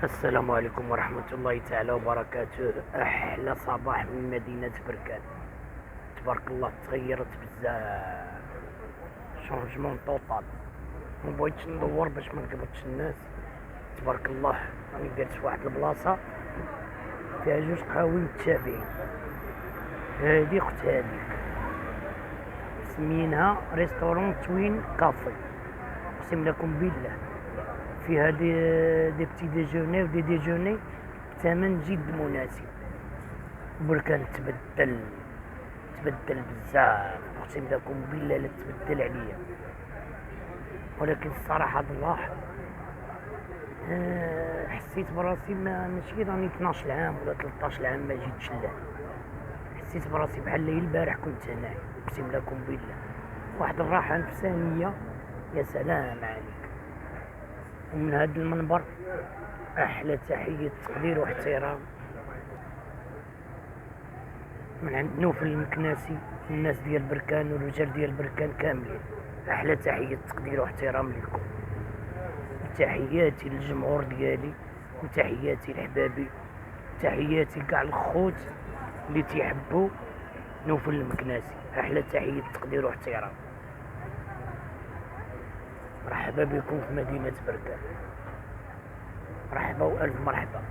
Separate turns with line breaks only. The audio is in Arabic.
السلام عليكم ورحمة الله تعالى وبركاته. أحلى صباح من مدينة بركان. تبارك الله تغيرت بزاف، شونجمون طوطال. مبغيتش ندور باش منقبضش الناس. تبارك الله راني جالس فواحد البلاصة فيها جوج قهاوي متشابهين، هادي اخت هاديك، سمينها ريستورون توين كافي. اقسم لكم بالله فيها دي بتي ديجوني ودي ديجوني بثمن جد مناسب. بركان تبدل بزاف، اقسم لكم بالله لا تبدل عليا. ولكن الصراحة الله حسيت براسي ماشي راني 12 عام ولا 13 عام ما جيتش لهنا. حسيت براسي بحال لي البارح كنت هنايا، اقسم لكم بالله واحد الراحة نفسانية يا سلام عليك. ومن هذا المنبر احلى تحية تقدير واحترام من عند نوفل المكناسي، الناس ديال بركان والرجال ديال بركان كاملين. احلى تحية تقدير واحترام لكم، تحياتي للجمهور ديالي، وتحياتي لحبابي، تحياتي لكاع الخوت اللي تيحبوا نوفل المكناسي. احلى تحية تقدير واحترام. مرحبا بكم في مدينة بركان، مرحبا والف مرحبا.